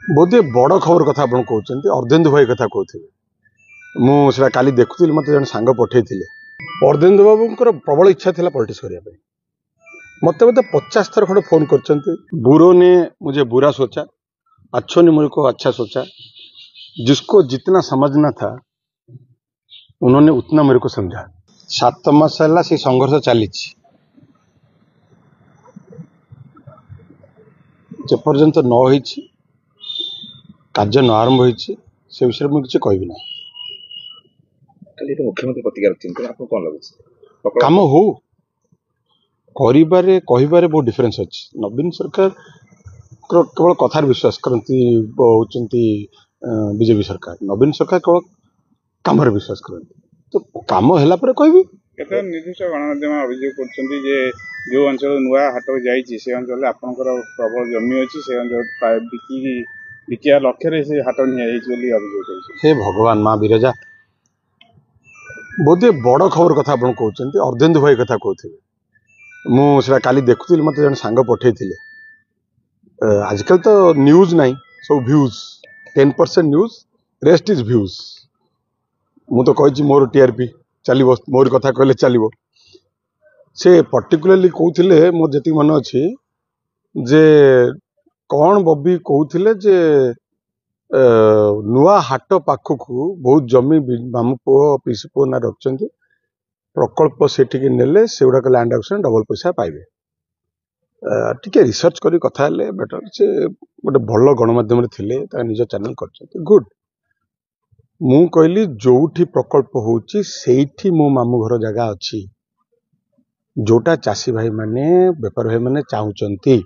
बोधे बड़ खबर कथा आप कहते अर्धेन्दु भाई कथा कहते मुझे काली देखुली मत जन सांग पठे अर्धेन्दु बाबू प्रबल इच्छा थी पॉलिटिक्स करने मत बोधे 50 थर खंड फोन कर बुरो ने मुझे बुरा सोचा, अच्छों ने मुझे को अच्छा सोचा। जिसको जितना समझना था उन्होंने उतना मेरे को समझा। 7 मास से संघर्ष चली जेपर्यंत न हो कार्य न आरंभ से विषय में किसी कहबी ना। मुख्यमंत्री प्रतिक्रिया आपको कौन लगुच काम हो करिबारे कहिबारे बहुत डिफरेंस अच्छी। नवीन सरकार केवल कथार विश्वास करती बीजेपी सरकार, नवीन सरकार केवल काम विश्वास करती। तो काम है कहबी केते निर्दिष्ट गणमाध्यम अभियोग करछन्ती जे जो अंचल नुआ हाट जाइछि से अंचल आपनकर प्रबल जमी अछि से अंचल बिकिया लक्ष्य रे से हाट निया जाइछि बोली अभियोग करछि। हे भगवान मां बिरजा बोधे बड़ खबर कथा आप कहते अर्धेन्दु भाई कथा कहते मुझे काली देखुली मत जन सांग पठे आजकल तो न्यूज नहीं सब views 10% news rest is views. मु तो कही मोर टीआरपी चलो मोर कथा कहले चलो से पर्टिकुलरली कहते मोर जी मन अच्छी जे कौन बबी कहते जे नुआ हाट पाखक बहुत जमी मामू पुओ पीसी पुओ ना रखते प्रकल्प से नेले से गुड़ाक लैंड एक्शन डबल पैसा पाइबे। टिके रिसर्च करी कथा बेटर से गोटे भल गणमाध्यम थे निज चैनल कर गुड। मु कहली जोठी प्रकल्प होची सेठी मो मामू घर जगह अच्छी जोटा चाषी भाई माने बेपार भाई माने चाहूचंती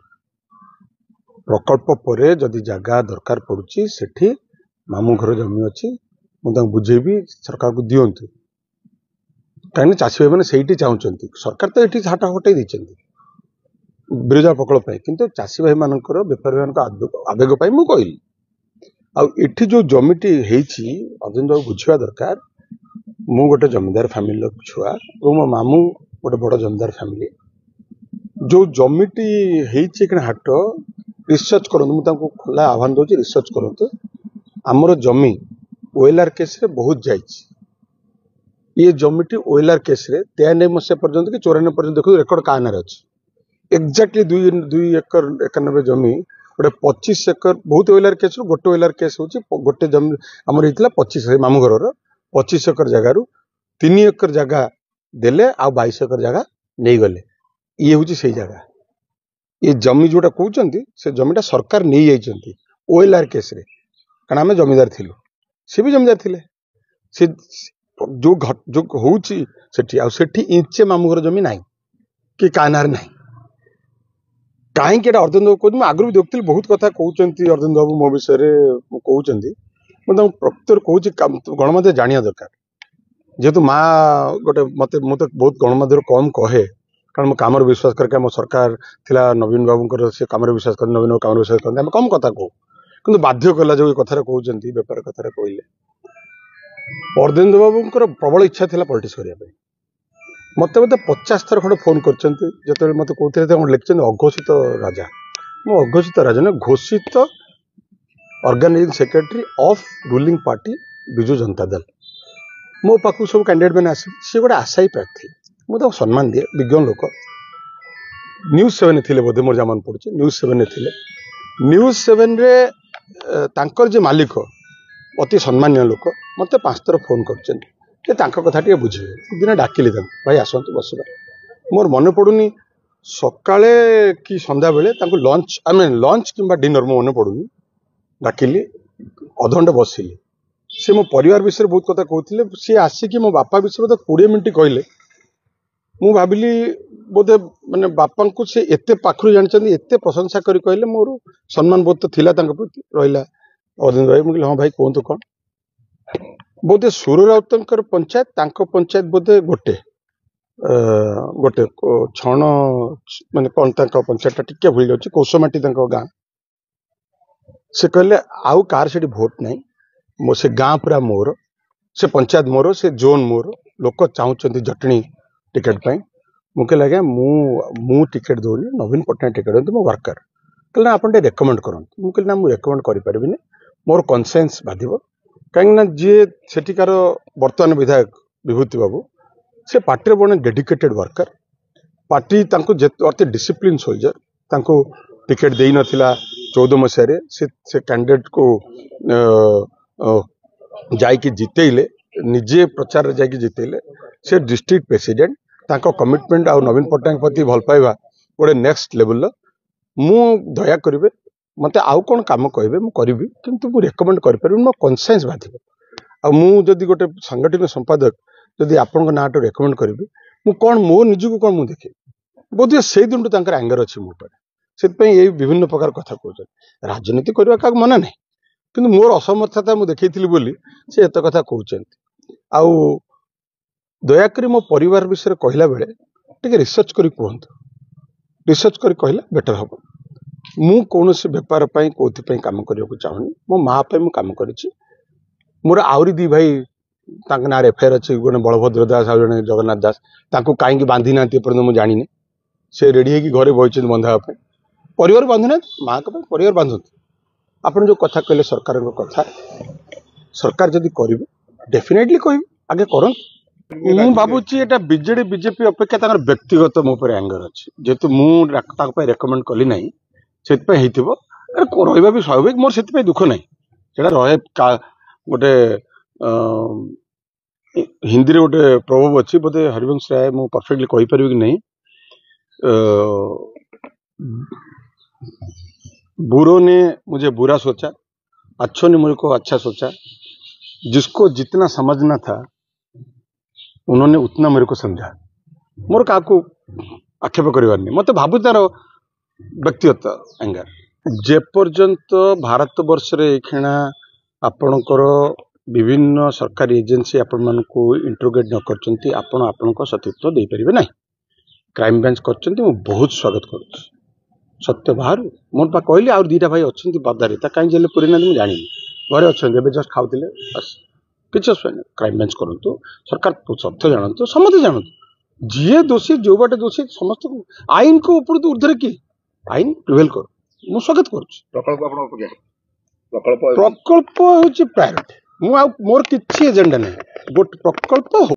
प्रकल्प परे जदि जगह दरकार पड़ुची सेठी मामू घर जमी अच्छी मुझे बुझेबी सरकार को दियंतु कहीं चाषी भाई मैंने से चाहते सरकार तो ये हाट हटई देती बिरजा प्रकल्प किंतु चाषी भाई मान बेपारी मान आवेग मुझे कहली आठी जो जमीटी अर्जुन बाबू बुझा दरकार। मु गोटे जमींदार फैमिली छुआ और मो मामू गोटे बड़ जमींदार फैमिली जो जमीटी हाट रिसर्च करूँ खुला आह्वान दूसरी रिसर्च करूँ। आमर जमी ओएलआर केस रे बहुत जाइए ये जमीटी ओएलआर केस रे 93 मसीहा पर्यंत कि 94 पर्यंत देखो रेकर्ड का नारे अच्छी एक्जाक्टली 2 एकर 91 जमी गोटे 25 एकर बहुत ओएलआर केस गोटे ओएलआर केस होची गोटे जमी आमर होइतला 25 मामू घर 25 एकर जगह 3 एकर जगह देले आ 22 एकर जगह नहीं गले। ये होची सही जगह ये जमी जोटा कहउचंती से जमीटा सरकार नहीं जाइचंती ओएलआर केस रे कारण आम जमीदार थिलु से भी जमीदार थिले से जो जो होची सेठी इंचे मामू घर जमी नहीं कि कानार नहीं कहीं अर्धेन्दु बाबू कहते आगु भी देखती बहुत कथा कहते अर्धेन्दु बाबू मो विषय कहते मुझे प्रकृतर कहूँ गणमाध्यम जाना दरकार जेहेतु माँ गोटे मत मुझे बहुत गणमाध्यम कम कहे कारण मो कम विश्वास करके आम सरकार थिला नवीन बाबू से कम विश्वास कर नवीन बाबू कम विश्वास करते आम कम कथा कहूँ कि बाध्य कला जो कथा कहते बेपार कथा कहले अर्धेन्दु बाबू प्रबल इच्छा थी पॉलिटिक्स करने मत बोधे 50 थर खंड फोन कर मत कहते लिखते अघोषित राजा मो अघोषित राजा ना घोषित organising secretary of ruling party Biju Janata Dal मो पाखु सब कैंडिडेट मैंने आस सी गोटे आशायी प्रार्थी मुझे सम्मान दिए विज्ञ लोक न्यूज 7 थे बोधे मोर जमान पड़े न्यूज 7 थे न्यूज 7 रे तांकर जे मालिक अति सम्मान्य लोक मत 5 थर फोन कर कथा टे बुझे दिन डाकिली भाई आसतु बसवा मोर मन पड़ुनी सकाळे कि संध्या बेले लंच आई मीन लंच कि डिनर मो मन पड़ुनी डाकिली अधघंटे बसिली से मो परिवार विषय बहुत कथा कहते सी आसिक मो बापा विषय बोधे 20 मिनिट कहले मु भाविली बोधे माने बापा को से एते पाखरु जानछन्ती एते प्रशंसा करी कहले मोर सम्मान बहुत तो थिला तांका प्रति रहिला। अर्जुन भाई मुझे हाँ भाई कहतु कौन बोधे सुर राउतर पंचायत बोधे गोटे गोटे छण माने कौन पंचायत टिके भूल जाऊँ कौशमाटी गाँ से कहले आउ कार से भोट नहीं मो से गाँ पूरा मोर से पंचायत मोर से जोन मोर लोक चाहूँ जटणी टिकेट मुझे लगे मु टिकेट दौनी नवीन पट्टनायक टिकेट मो वर्कर कहले ना आपन रेकमेंड करंतु मु कहले ना मु रेकमेंड करि परिबिनी मोर कॉन्शियस बाधिबो काहे ना जे सेठिकार वर्तमान विधायक विभूति बाबू से पार्टी बने डेडिकेटेड वर्कर पार्टी तांको अति डिसिप्लिन सोल्जर तांको टिकेट देई नथिला 14 मसिया से कैंडिडेट को जाइकी जितेइले निजे प्रचार रे जाइकी जितेइले से डिस्ट्रिक्ट प्रेसिडेंट तांको कमिटमेंट आ नवीन पट्टनायक प्रति भल पाइबा गोटे नेक्स्ट लेवल मु दया करिवे मते आउ कोन काम कहबे मु करिवि किंतु मु रेकमेंड करि परिबि मो कॉन्शियस बाधिबो आ मु जदि गोटे संगठन संपादक जदि आपन नाट रेकमेंड करिवि मु कोन मो निजु को कोन मु देखि बोधे से दिन तांकर एंगर अछि मो पर सेतपई ए विभिन्न प्रकार कथा कहउछ राजनीति करबा का मना नहीं किंतु मोर असमर्थता मु देखैथिली बोली से एत कथा कहउछन आउ दया करी मो परिवार विषय कहला बेले टिके रिसर्च करी कहंतु रिसर्च करी कहला बेटर हबो मु कोनोसी व्यापार पई कोथि पई काम करियो को चाहनी मो मां पई मु काम करिछि मोर आउरी दी भाई तांक नार एफआईआर अछि गोने बलभद्र दास आ जने जगन्नाथ दास तांको काई की बांधी नाती पर मु जानि नै से रेडी है कि घरे बहिछन बंधा पे परिवार बांधुना माँ के परिवार बांधु आपन जो कथा कहले सरकार कथा सरकार जदि करिवे डेफिनेटली कहबे आगे करन मु भाबुची एटा बीजेडी बीजेपी अपेक्षा तांकर व्यक्तिगत मो पर एंगर अछि जेतु मु ताक पे रेकमेंड कली नाही सेत पे हेतिबो अरे रहइबा भी स्वाभाविक मोर सेत पे दुख नाही सेटा रहे गोटे हिंदी रे गोटे प्रभाव अछि बोधे हरिवंश राय मु परफेक्टली कहि परिबे कि नहीं बुरों ने मुझे बुरा सोचा अच्छों ने मुझे को अच्छा सोचा जिसको जितना समझना था उन्होंने उतना मेरे को समझा मोर का आक्षेप करवार नहीं मत भावु तार व्यक्तिगत एंगर जे पर्यंत भारत वर्ष रे एखिना आपणकर विभिन्न सरकारी एजेंसी आपण मान को इंटरोगेट न करचंती आपण आपणक सतीत्व दे परिबे नहीं क्राइम ब्रांच करचंती मु बहुत स्वागत करूँ सत्य बाहर मोर पा कहली आ दीटा भाई अच्छा पदारे कहीं जेल पूरी ना मुझे जानी घरे अच्छा जस्ट खाऊले बस किसी असुविधा नहीं क्राइम ब्रांच करूँ सरकार सत्य जानतु समस्त जानतु जी दोषी जो बाटे दोषी समस्त आईन को ऊपर तो ऊर्धरे किए आईन प्रिवेल कर मु स्वागत करुँ प्रकल्प हूँ प्रायोरिटी मोर किसी एजेंडा नहीं गोटे प्रकल्प हो